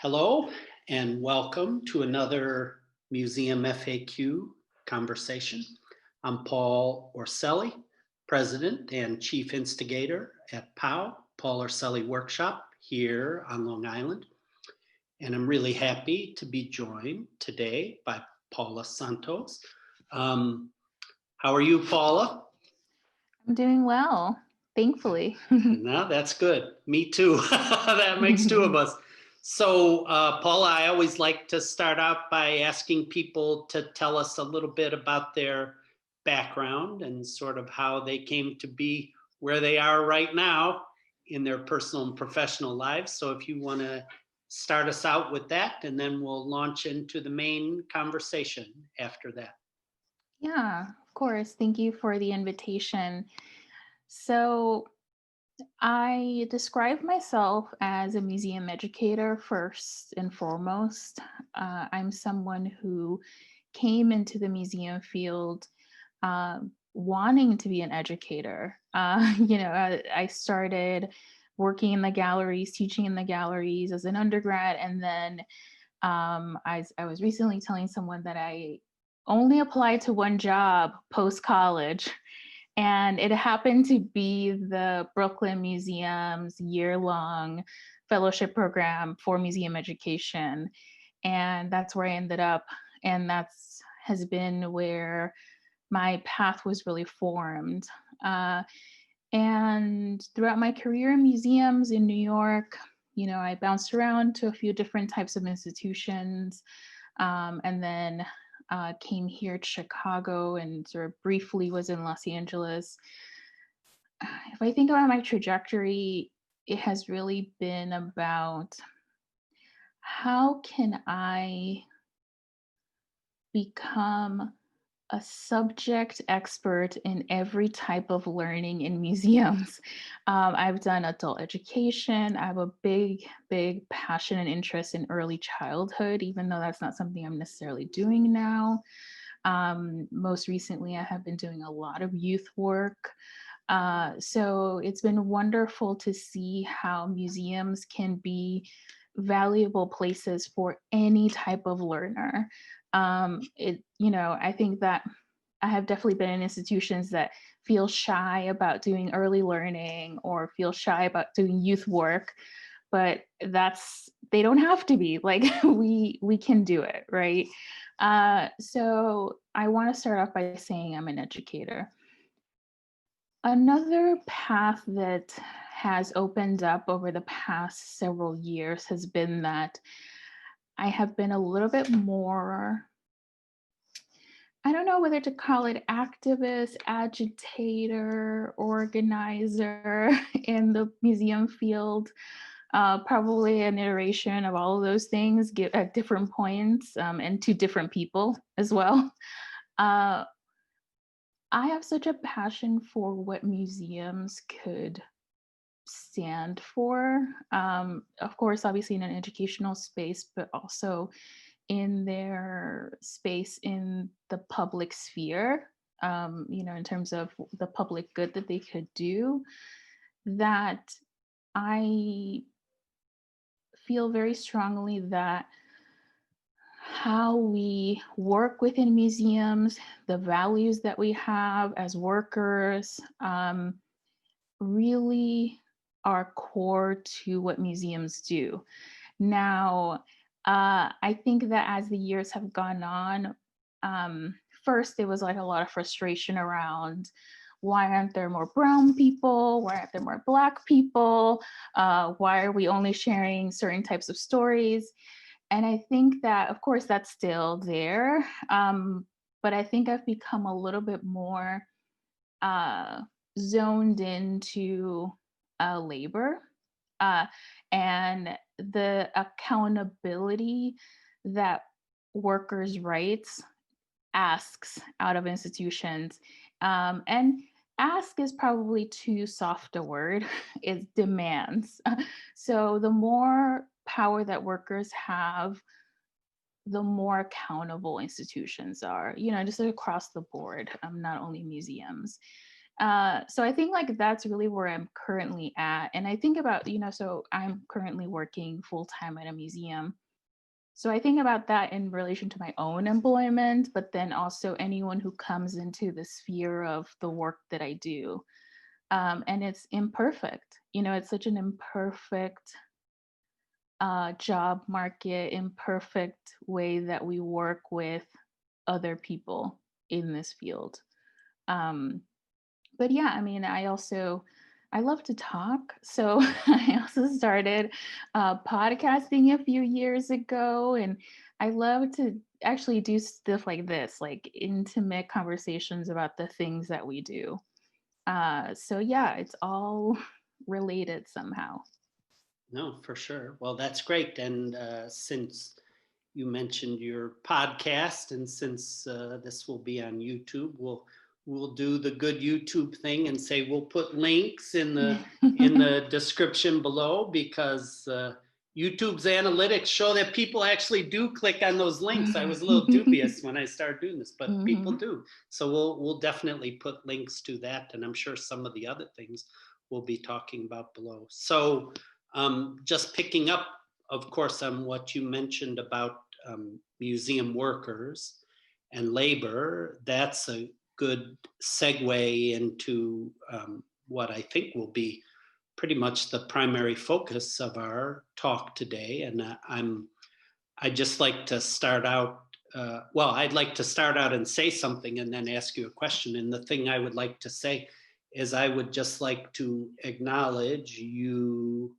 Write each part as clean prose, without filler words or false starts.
Hello and welcome to another Museum FAQ conversation. I'm Paul Orselli, President and Chief Instigator at Paul Orselli Workshop here on Long Island. And I'm really happy to be joined today by Paula Santos. How are you, Paula? I'm doing well, thankfully. No, that's good. Me too. That makes two of us. So, Paula, I always like to start out by asking people to tell us a little bit about their background and sort of how they came to be where they are right now in their personal and professional lives. So if you want to start us out with that, and then we'll launch into the main conversation after that. Yeah, of course. Thank you for the invitation. So, I describe myself as a museum educator first and foremost. I'm someone who came into the museum field wanting to be an educator. I started working in the galleries, teaching in the galleries as an undergrad, and then I was recently telling someone that I only applied to one job post college, and it happened to be the Brooklyn Museum's year-long fellowship program for museum education. And that's where I ended up. And that's has been where my path was really formed. And throughout my career in museums in New York, I bounced around to a few different types of institutions, and then came here to Chicago and sort of briefly was in Los Angeles. If I think about my trajectory, it has really been about how can I become a subject expert in every type of learning in museums. I've done adult education. I have a big passion and interest in early childhood, even though that's not something I'm necessarily doing now. Most recently, I have been doing a lot of youth work. So it's been wonderful to see how museums can be valuable places for any type of learner. I think that I have definitely been in institutions that feel shy about doing early learning or feel shy about doing youth work, but they don't have to be. Like we can do it, right? So I want to start off by saying I'm an educator. Another path that has opened up over the past several years has been that I have been a little bit more, I don't know whether to call it activist, agitator, organizer in the museum field. Probably an iteration of all of those things at different points, and to different people as well. Uh, I have such a passion for what museums could stand for. Of course, obviously in an educational space, but also in their space in the public sphere, in terms of the public good that they could do, that I feel very strongly that how we work within museums, the values that we have as workers, really are core to what museums do. Now, I think that as the years have gone on, first there was like a lot of frustration around why aren't there more brown people? Why aren't there more Black people? Why are we only sharing certain types of stories? And I think that, of course, that's still there. But I think I've become a little bit more uh, zoned into labor, uh, and the accountability that workers' rights asks out of institutions. And ask is probably too soft a word, it demands. So the more power that workers have, the more accountable institutions are, just across the board, not only museums. So I think like that's really where I'm currently at. And I think about, so I'm currently working full time at a museum. So I think about that in relation to my own employment, but then also anyone who comes into the sphere of the work that I do. And it's imperfect. It's such an imperfect job market, imperfect way that we work with other people in this field. Um, but yeah, I mean, I love to talk. So I also started podcasting a few years ago, and I love to actually do stuff like this, like intimate conversations about the things that we do. So yeah, it's all related somehow. No, for sure. Well, that's great. And since you mentioned your podcast, and since this will be on YouTube, we'll do the good YouTube thing and say we'll put links in the description below, because YouTube's analytics show that people actually do click on those links. I was a little dubious when I started doing this, but people Mhm. do. So we'll definitely put links to that, and I'm sure some of the other things we'll be talking about below. So just picking up, of course, on what you mentioned about museum workers and labor, that's a good segue into what I think will be pretty much the primary focus of our talk today. And I'd just like to start out. Well, I'd like to start out and say something and then ask you a question. And the thing I would like to say is I would just like to acknowledge you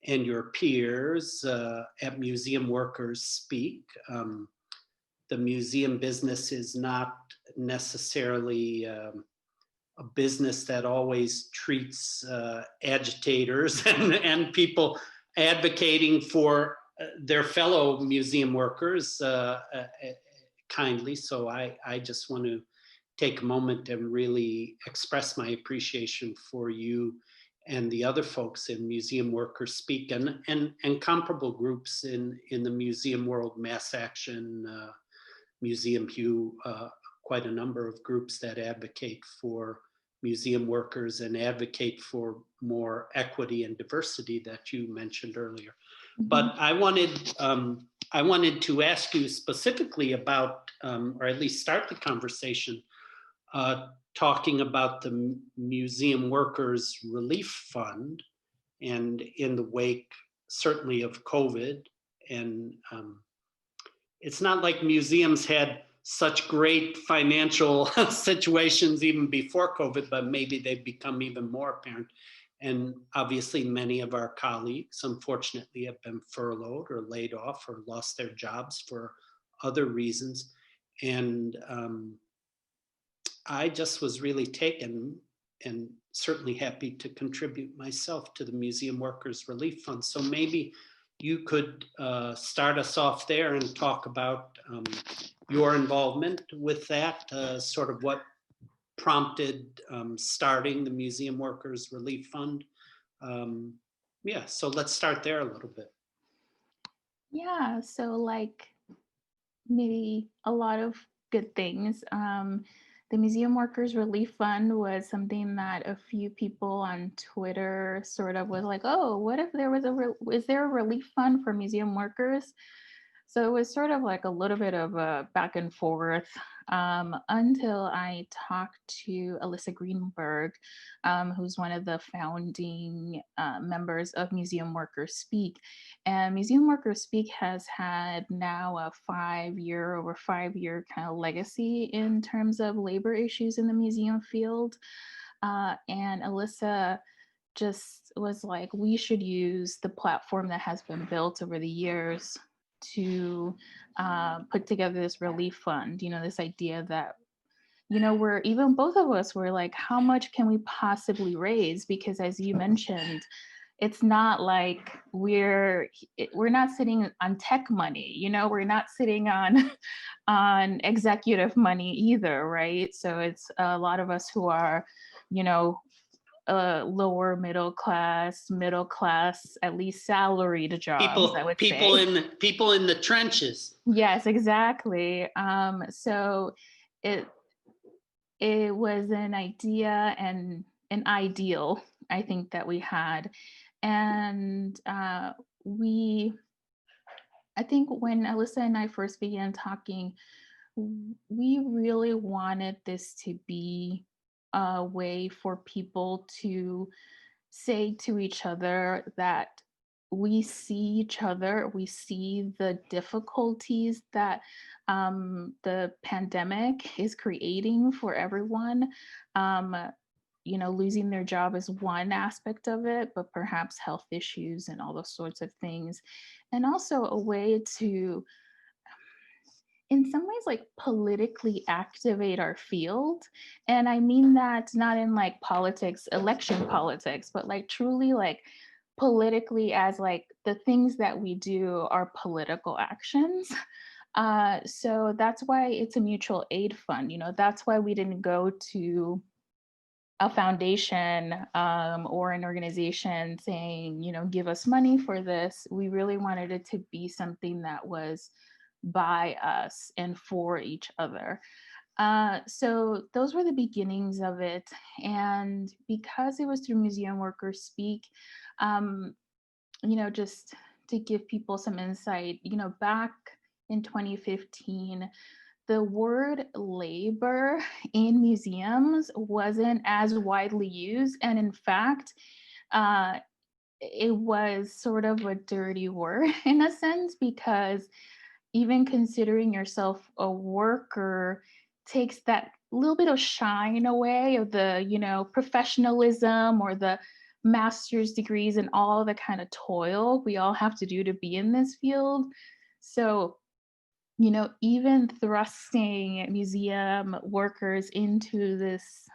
and your peers at Museum Workers Speak. The museum business is not necessarily a business that always treats agitators and people advocating for their fellow museum workers kindly. So I just want to take a moment and really express my appreciation for you and the other folks in Museum Workers Speak, and comparable groups in the museum world, Mass Action, Museum Hue, quite a number of groups that advocate for museum workers and advocate for more equity and diversity that you mentioned earlier. But Mhm. I wanted to ask you specifically about, or at least start the conversation talking about the Museum Workers Relief Fund, and in the wake, certainly, of COVID. And it's not like museums had such great financial situations even before COVID, but maybe they've become even more apparent. And obviously, many of our colleagues, unfortunately, have been furloughed or laid off or lost their jobs for other reasons. And I just was really taken and certainly happy to contribute myself to the Museum Workers Relief Fund. So maybe you could start us off there and talk about your involvement with that, sort of what prompted starting the Museum Workers Relief Fund. Um, yeah, so let's start there a little bit. Yeah, so like maybe a lot of good things. The Museum Workers Relief Fund was something that a few people on Twitter sort of was like, "Oh, what if there was is there a relief fund for museum workers?" So it was sort of like a little bit of a back and forth until I talked to Alyssa Greenberg, who's one of the founding members of Museum Workers Speak. And Museum Workers Speak has had now a over 5 year kind of legacy in terms of labor issues in the museum field. And Alyssa just was like, we should use the platform that has been built over the years to put together this relief fund. This idea that, we're even both of us were like, how much can we possibly raise? Because as you mentioned, it's not like we're not sitting on tech money, we're not sitting on on executive money either, right? So it's a lot of us who are, you know lower middle class, at least salaried jobs, I would say. People in the trenches. Yes, exactly. So it it was an idea and an ideal, I think, that we had. And we, I think when Alyssa and I first began talking, we really wanted this to be a way for people to say to each other that we see each other, we see the difficulties that the pandemic is creating for everyone. Um, Losing their job is one aspect of it, but perhaps health issues and all those sorts of things. And also a way to, in some ways, like politically activate our field. And I mean that not in like politics, election politics, but like truly like politically, as like the things that we do are political actions. So that's why it's a mutual aid fund. That's why we didn't go to a foundation or an organization saying, give us money for this. We really wanted it to be something that was by us and for each other. So those were the beginnings of it. And because it was through Museum Workers Speak, um, just to give people some insight, back in 2015, the word labor in museums wasn't as widely used. And in fact, uh, it was sort of a dirty word in a sense, because even considering yourself a worker takes that little bit of shine away of the, professionalism or the master's degrees and all the kind of toil we all have to do to be in this field. So, even thrusting museum workers into this,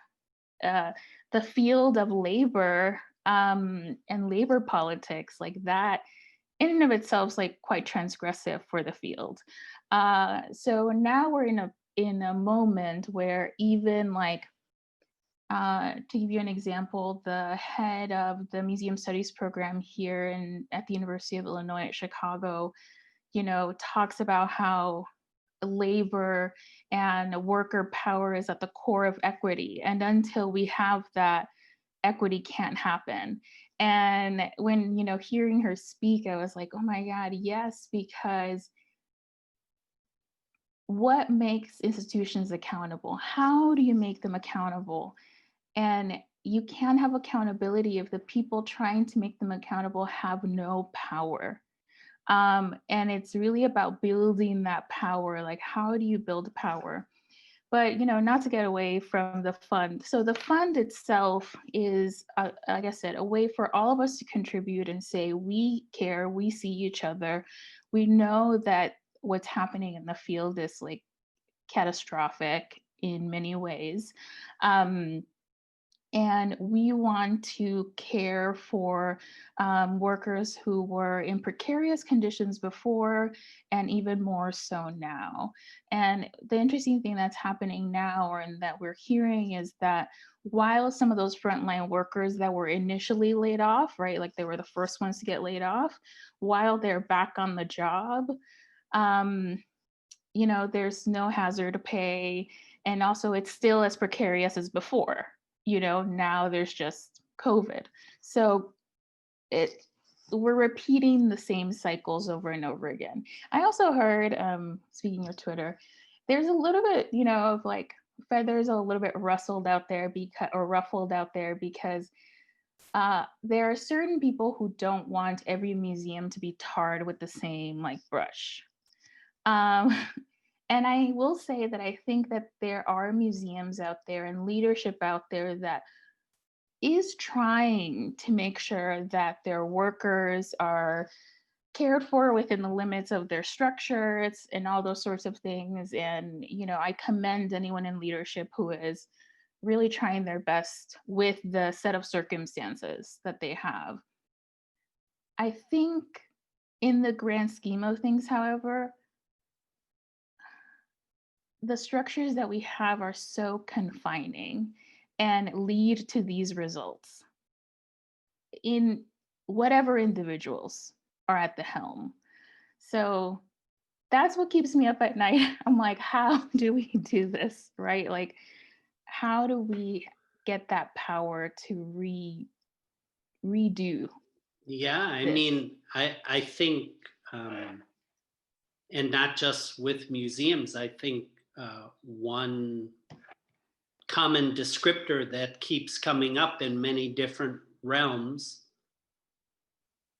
uh, the field of labor and labor politics, like that in and of itself is like quite transgressive for the field. So now we're in a moment where even like, to give you an example, the head of the museum studies program here at the University of Illinois at Chicago, talks about how labor and worker power is at the core of equity. And until we have that, equity can't happen. And when, hearing her speak, I was like, oh my God, yes, because what makes institutions accountable? How do you make them accountable? And you can't have accountability if the people trying to make them accountable have no power. And it's really about building that power. Like, how do you build power? But not to get away from the fund. So the fund itself is, like I said, a way for all of us to contribute and say we care, we see each other, we know that what's happening in the field is like catastrophic in many ways. And we want to care for workers who were in precarious conditions before, and even more so now. And the interesting thing that's happening now, and that we're hearing, is that while some of those frontline workers that were initially laid off, right, like they were the first ones to get laid off, while they're back on the job, um, there's no hazard pay. And also, it's still as precarious as before. Now there's just COVID. So it we're repeating the same cycles over and over again. I also heard, speaking of Twitter, there's a little bit, of like feathers a little bit rustled out there ruffled out there because there are certain people who don't want every museum to be tarred with the same like brush. Um, and I will say that I think that there are museums out there and leadership out there that is trying to make sure that their workers are cared for within the limits of their structures and all those sorts of things. And, I commend anyone in leadership who is really trying their best with the set of circumstances that they have. I think in the grand scheme of things, however, the structures that we have are so confining and lead to these results in whatever individuals are at the helm. So that's what keeps me up at night. I'm like, how do we do this? Right? Like, how do we get that power to redo Yeah, I this? mean, I think, and not just with museums, I think one common descriptor that keeps coming up in many different realms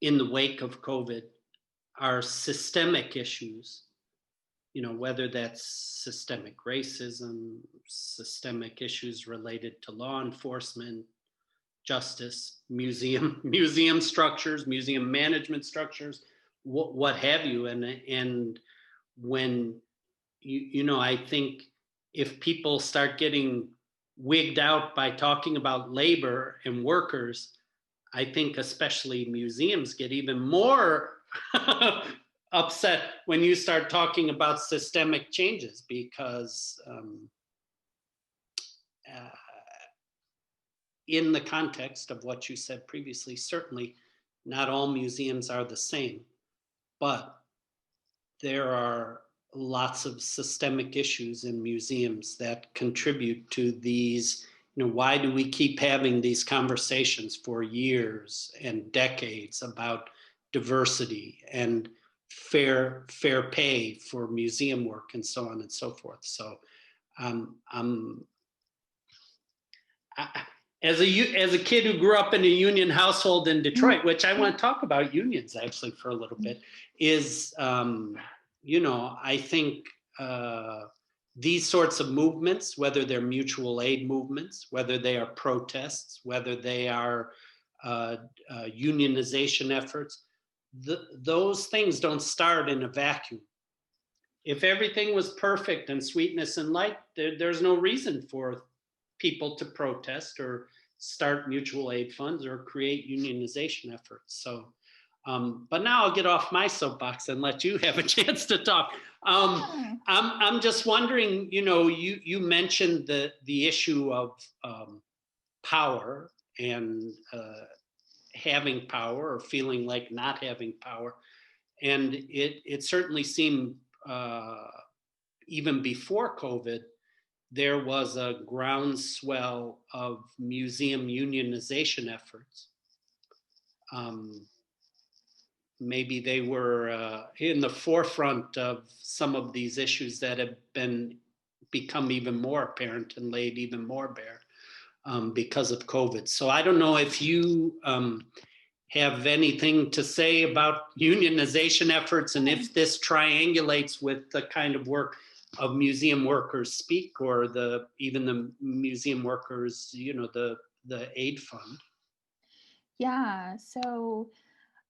in the wake of COVID are systemic issues, whether that's systemic racism, systemic issues related to law enforcement, justice, museum structures, museum management structures, what have you. And when I think if people start getting wigged out by talking about labor and workers, I think especially museums get even more upset when you start talking about systemic changes, because uh, in the context of what you said previously, certainly not all museums are the same, but there are lots of systemic issues in museums that contribute to these. Why do we keep having these conversations for years and decades about diversity and fair pay for museum work and so on and so forth? So I'm as a kid who grew up in a union household in Detroit, which I want to talk about unions actually for a little bit, is I think these sorts of movements, whether they're mutual aid movements, whether they are protests, whether they are unionization efforts, those things don't start in a vacuum. If everything was perfect and sweetness and light, there's no reason for people to protest or start mutual aid funds or create unionization efforts. So, but now I'll get off my soapbox and let you have a chance to talk. I'm just wondering, you mentioned the issue of power and having power or feeling like not having power, and it certainly seemed even before COVID, there was a groundswell of museum unionization efforts. Maybe they were in the forefront of some of these issues that have become even more apparent and laid even more bare because of COVID. So I don't know if you have anything to say about unionization efforts, and if this triangulates with the kind of work of museum workers speak, or even the museum workers, the aid fund. Yeah, so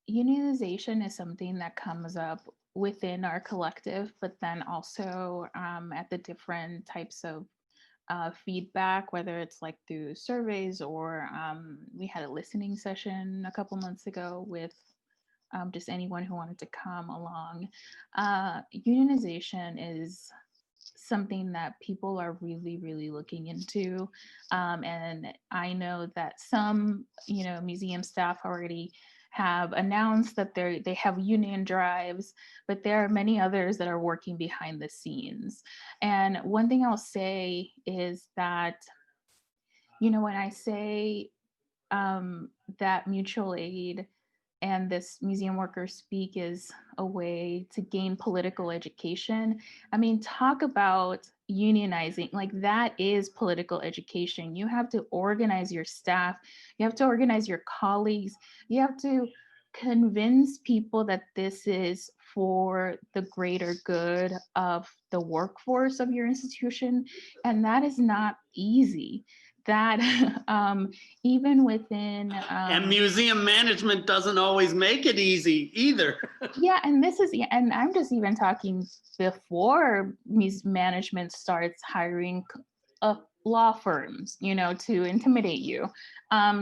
unionization is something that comes up within our collective, but then also at the different types of feedback, whether it's like through surveys or we had a listening session a couple months ago with just anyone who wanted to come along. Unionization is something that people are really, really looking into. And I know that some, museum staff already have announced that they have union drives, but there are many others that are working behind the scenes. And one thing I'll say is that, when I say that mutual aid and this museum workers speak is a way to gain political education. I mean, talk about unionizing, like that is political education. You have to organize your staff, you have to organize your colleagues, you have to convince people that this is for the greater good of the workforce of your institution. And that is not easy. That even within and museum management doesn't always make it easy either. yeah, and I'm just even talking before management starts hiring law firms, to intimidate you.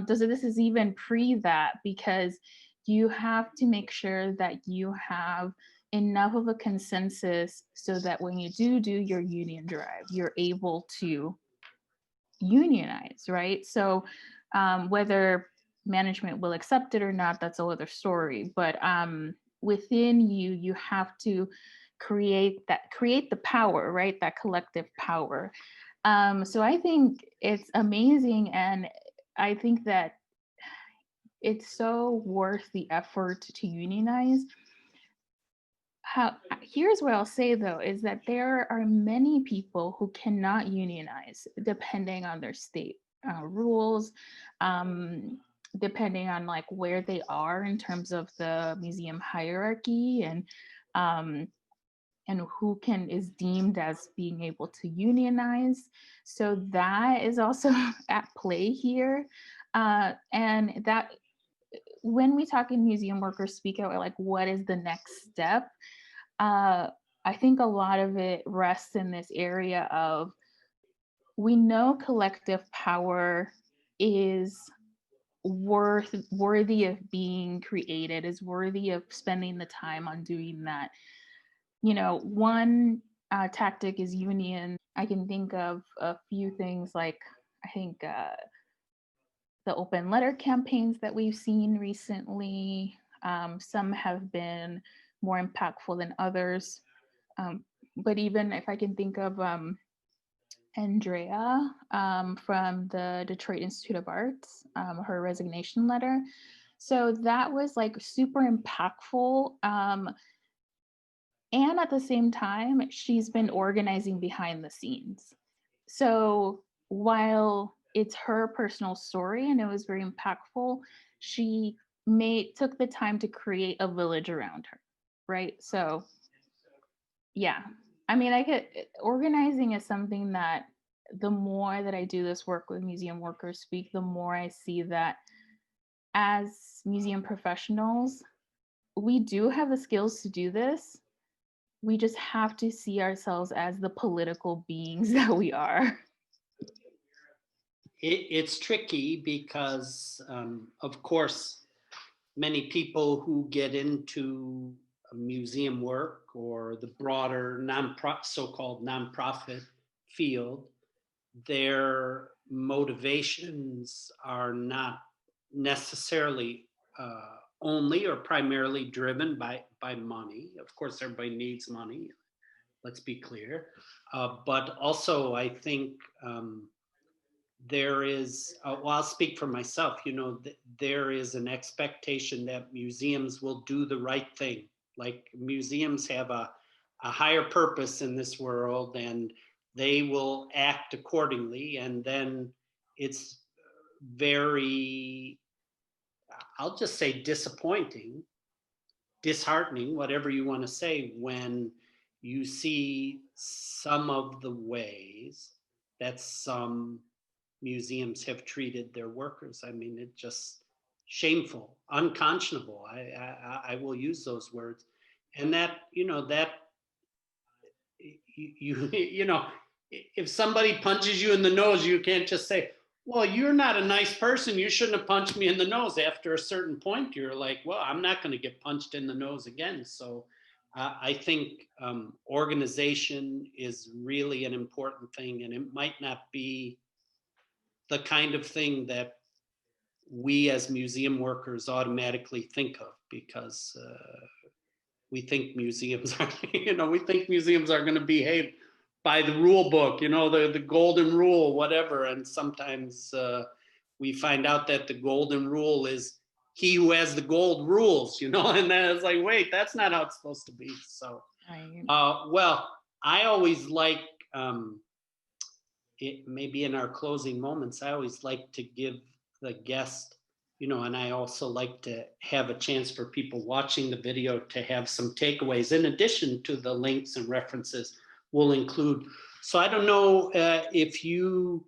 This is even pre that, because you have to make sure that you have enough of a consensus so that when you do your union drive, you're able to unionize, right? So whether management will accept it or not, that's another story. But within you have to create the power, right? That collective power. So I think it's amazing, and I think that it's so worth the effort to unionize. Here's what I'll say though, is that there are many people who cannot unionize depending on their state rules, um, depending on like where they are in terms of the museum hierarchy, um, and who can is deemed as being able to unionize. So that is also at play here. And that when we talk in museum workers speak out like what is the next step, uh, I think a lot of it rests in this area of we know collective power is worthy of being created, is worthy of spending the time on doing that. You know, one tactic is union. I can think of a few things like I think the open letter campaigns that we've seen recently. Some have been more impactful than others. But even if I can think of Andrea from the Detroit Institute of Arts, her resignation letter. So that was like super impactful. And at the same time, she's been organizing behind the scenes. So while it's her personal story and it was very impactful, she took the time to create a village around her, right? So yeah, I mean, organizing is something that the more that I do this work with museum workers speak, the more I see that as museum professionals, we do have the skills to do this. We just have to see ourselves as the political beings that we are. It's tricky because, of course, many people who get into museum work or the broader so-called nonprofit field, their motivations are not necessarily only or primarily driven by money. Of course, everybody needs money. Let's be clear, but also I think there is. Well, I'll speak for myself. You know, there is an expectation that museums will do the right thing. Like museums have a higher purpose in this world, and they will act accordingly. And then it's very, I'll just say disappointing, disheartening, whatever you want to say, when you see some of the ways that some museums have treated their workers. I mean, it just shameful, unconscionable. I will use those words, and that that you know, if somebody punches you in the nose, you can't just say, well, you're not a nice person, you shouldn't have punched me in the nose. After a certain point, you're like, well, I'm not going to get punched in the nose again. So I think organization is really an important thing, and it might not be the kind of thing that we as museum workers automatically think of, because we think museums are, we think museums are going to behave by the rule book, the golden rule, whatever. And sometimes we find out that the golden rule is he who has the gold rules, and then it's like, wait, that's not how it's supposed to be. So, Right. well, I always like, maybe in our closing moments, I always like to give the guest, and I also like to have a chance for people watching the video to have some takeaways in addition to the links and references we'll include. So I don't know if you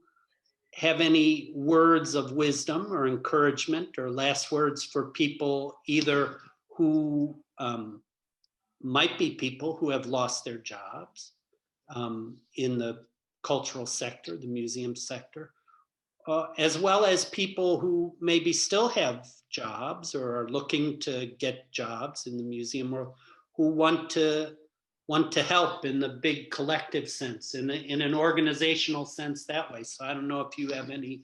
have any words of wisdom or encouragement or last words for people, either who might be people who have lost their jobs in the cultural sector, the museum sector, as well as people who maybe still have jobs or are looking to get jobs in the museum, or who want to help in the big collective sense, in an organizational sense that way. So I don't know if you have any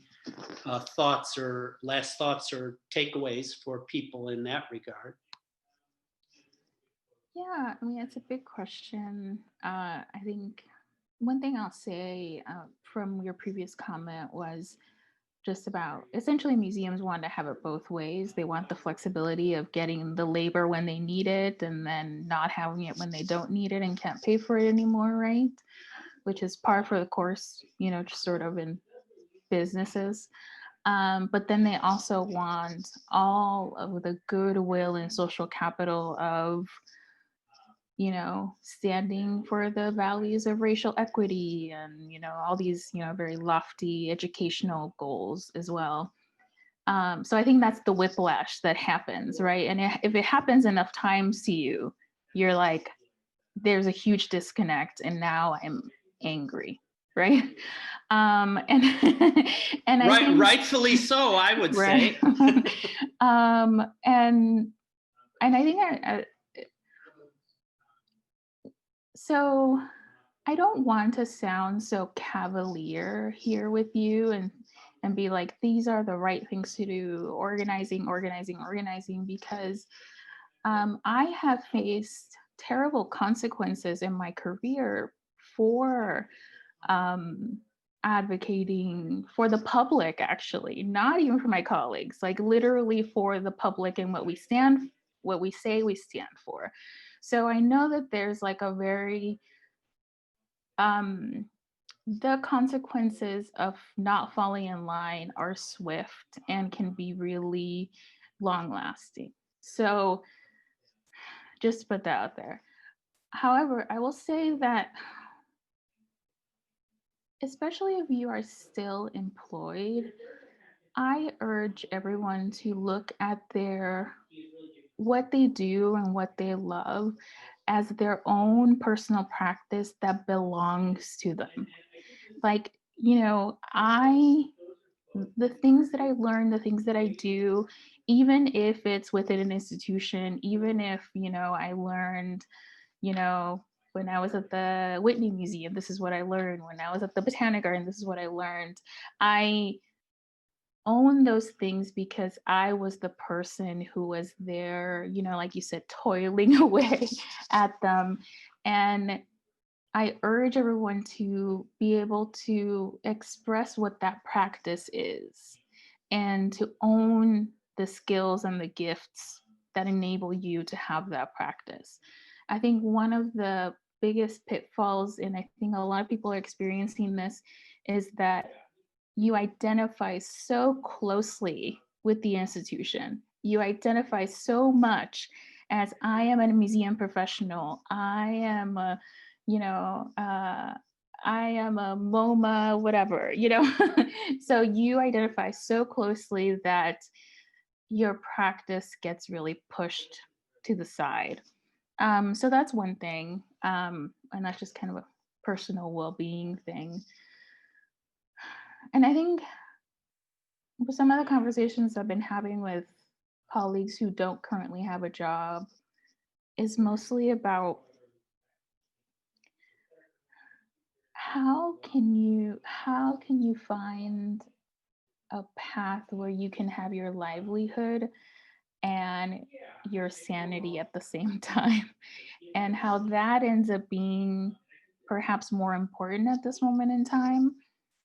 thoughts or last thoughts or takeaways for people in that regard. Yeah, I mean, it's a big question. I think one thing I'll say from your previous comment was just about essentially museums want to have it both ways. They want the flexibility of getting the labor when they need it and then not having it when they don't need it and can't pay for it anymore, right? Which is par for the course, just sort of in businesses. But then they also want all of the goodwill and social capital of standing for the values of racial equity and, all these, very lofty educational goals as well. So I think that's the whiplash that happens, right? And if it happens enough times to you, you're like, there's a huge disconnect, and now I'm angry, right? And and I Right, think rightfully so, I would right, say. and I think so I don't want to sound so cavalier here with you and be like, these are the right things to do, organizing, because I have faced terrible consequences in my career for um, advocating for the public, actually, not even for my colleagues, like literally for the public and what we say we stand for. So I know that there's like a very um the consequences of not falling in line are swift and can be really long lasting. So just put that out there. However, I will say that especially if you are still employed, I urge everyone to look at their what they do and what they love as their own personal practice that belongs to them. Like, I the things that I learn, the things that I do, even if it's within an institution, even if, I learned, you know, when I was at the Whitney Museum, this is what I learned. When I was at the Botanic Garden, this is what I learned. I own those things because I was the person who was there, like you said, toiling away at them. And I urge everyone to be able to express what that practice is and to own the skills and the gifts that enable you to have that practice. I think one of the biggest pitfalls, and I think a lot of people are experiencing this, is that you identify so closely with the institution. You identify so much as I am a museum professional. I am a, you know, uh, I am a MoMA, whatever. So you identify so closely that your practice gets really pushed to the side. So that's one thing. And that's just kind of a personal well being thing. And I think with some of the conversations I've been having with colleagues who don't currently have a job is mostly about how can you find a path where you can have your livelihood and your sanity at the same time, and how that ends up being perhaps more important at this moment in time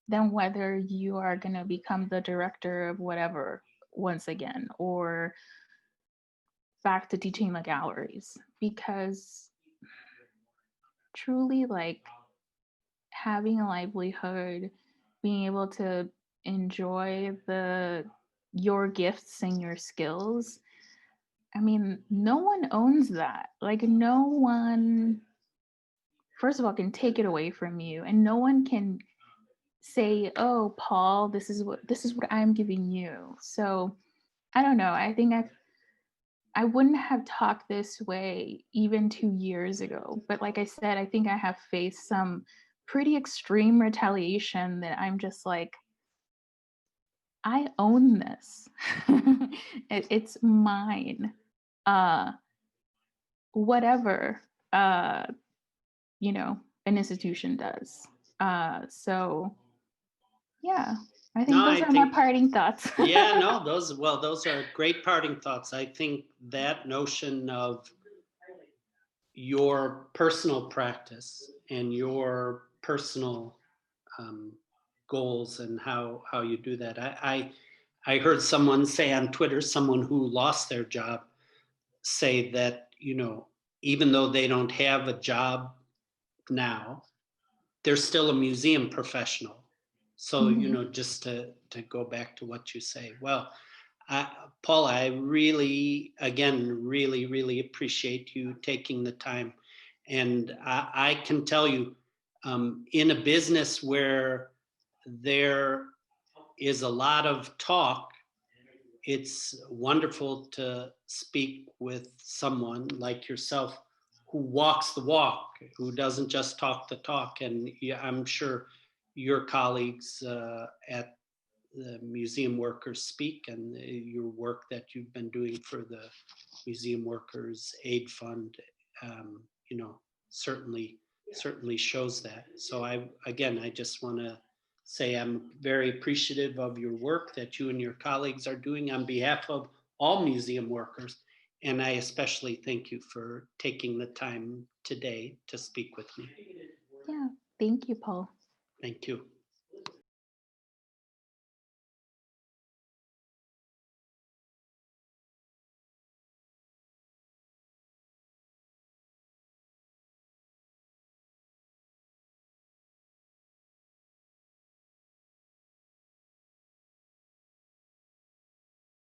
than whether you are going to become the director of whatever once again, or back to teaching the galleries, because truly, like, having a livelihood, being able to enjoy the your gifts and your skills, I mean, no one owns that. Like, no one, first of all, can take it away from you, and no one can say, oh, Paul, this is what I'm giving you. So I don't know, I wouldn't have talked this way even 2 years ago. But like I said, I think I have faced some pretty extreme retaliation that I'm just like, I own this. It's mine. Uh, Whatever, uh, an institution does. So yeah, I No, think those I are my think, parting thoughts. yeah, no, those are great parting thoughts. I think that notion of your personal practice and your personal goals and how you do that. I heard someone say on Twitter, someone who lost their job, say that, even though they don't have a job now, they're still a museum professional. So, just to go back to what you say. Well, Paula, I really, again, really, really appreciate you taking the time. And I can tell you, in a business where there is a lot of talk, it's wonderful to speak with someone like yourself who walks the walk, who doesn't just talk the talk. And yeah, I'm sure your colleagues at the Museum Workers Speak, and your work that you've been doing for the Museum Workers Aid Fund, um, you know, certainly shows that. So I just want to say I'm very appreciative of your work that you and your colleagues are doing on behalf of all museum workers. And I especially thank you for taking the time today to speak with me. Yeah, thank you, Paul. Thank you.